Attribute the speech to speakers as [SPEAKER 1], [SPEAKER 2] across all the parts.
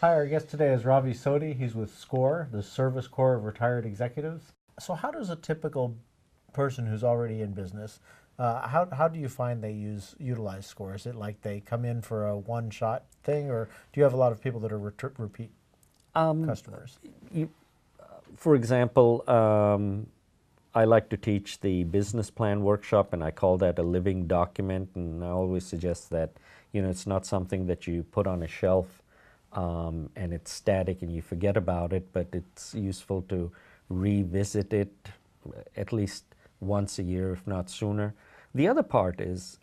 [SPEAKER 1] Hi, our guest today is Ravi Sodhi. He's with SCORE, the Service Corps of Retired Executives. So how does a typical person who's already in business, how do you find they utilize SCORE? Is it like they come in for a one-shot thing, or do you have a lot of people that are repeat customers?
[SPEAKER 2] You, for example, I like to teach the business plan workshop, and I call that a living document. And I always suggest that, it's not something that you put on a shelf and it's static and you forget about it, but it's useful to revisit it at least once a year, if not sooner. The other part is,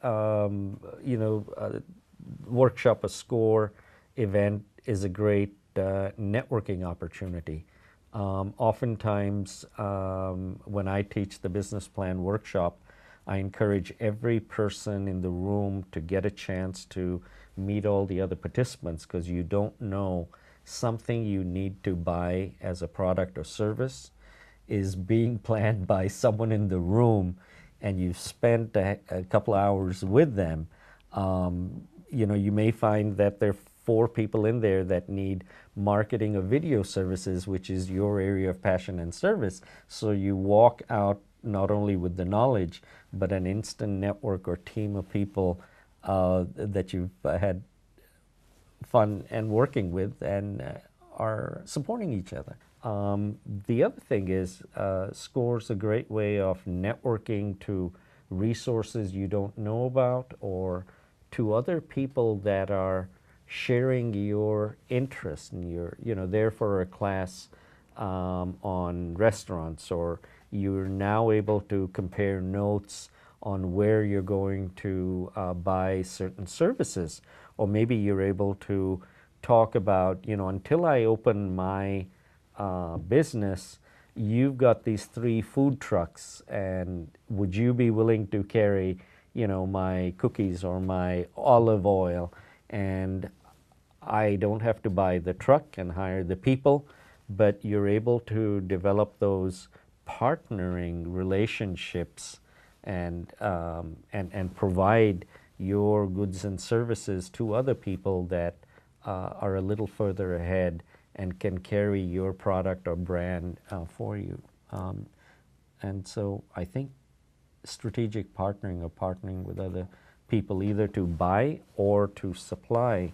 [SPEAKER 2] workshop, a SCORE event is a great networking opportunity. Oftentimes, when I teach the business plan workshop, I encourage every person in the room to get a chance to meet all the other participants, because you don't know, something you need to buy as a product or service is being planned by someone in the room, and you've spent a couple hours with them. You may find that there are 4 people in there that need marketing of video services, which is your area of passion and service. So you walk out not only with the knowledge, but an instant network or team of people that you've had fun and working with and are supporting each other. The other thing is, SCORE's a great way of networking to resources you don't know about, or to other people that are sharing your interest, and you're there for a class on restaurants, or you're now able to compare notes on where you're going to buy certain services, or maybe you're able to talk about, until I open my business, you've got these 3 food trucks, and would you be willing to carry, my cookies or my olive oil? And I don't have to buy the truck and hire the people, but you're able to develop those partnering relationships and provide your goods and services to other people that are a little further ahead and can carry your product or brand for you. And so I think strategic partnering, or partnering with other people either to buy or to supply,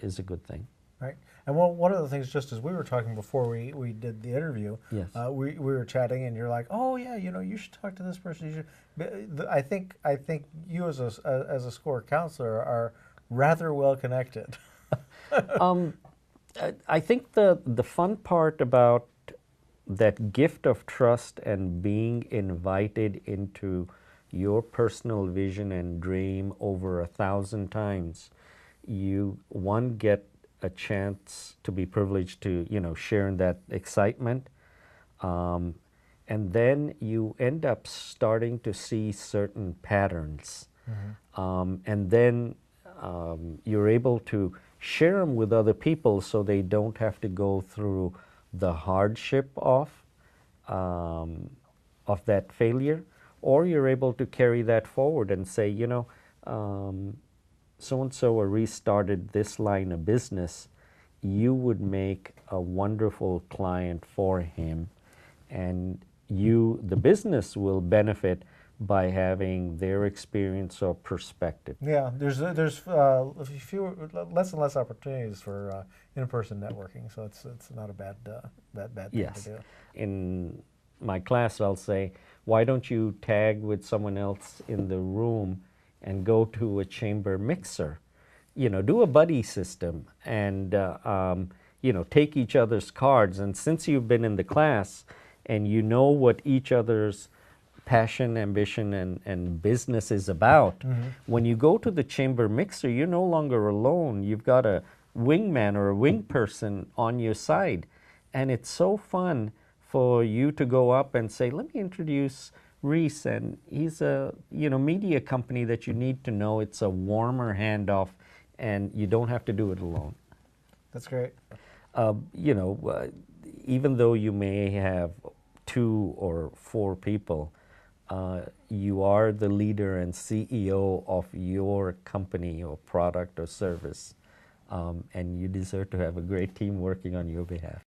[SPEAKER 2] is a good thing.
[SPEAKER 1] Right. And one of the things, just as we were talking before we did the interview,
[SPEAKER 2] Yes.
[SPEAKER 1] We were chatting, and you're like, oh yeah, you should talk to this person. You should. I think you as a SCORE counselor are rather well connected.
[SPEAKER 2] I think the fun part about that gift of trust and being invited into your personal vision and dream over 1,000 times, you get a chance to be privileged to share in that excitement, and then you end up starting to see certain patterns, and then you're able to share them with other people, so they don't have to go through the hardship of that failure, or you're able to carry that forward and say, so-and-so restarted this line of business, you would make a wonderful client for him, and the business will benefit by having their experience or perspective.
[SPEAKER 1] Yeah, there's less and less opportunities for in-person networking, so it's not a bad thing
[SPEAKER 2] Yes.
[SPEAKER 1] to do.
[SPEAKER 2] In my class, I'll say, why don't you tag with someone else in the room and go to a chamber mixer? Do a buddy system, and take each other's cards. And since you've been in the class and you know what each other's passion, ambition, and business is about, when you go to the chamber mixer, you're no longer alone. You've got a wingman or a wing person on your side. And it's so fun for you to go up and say, let me introduce Reese, and he's a media company that you need to know. It's a warmer handoff, and you don't have to do it alone.
[SPEAKER 1] That's great.
[SPEAKER 2] Even though you may have 2 or 4 people, you are the leader and CEO of your company or product or service. and you deserve to have a great team working on your behalf.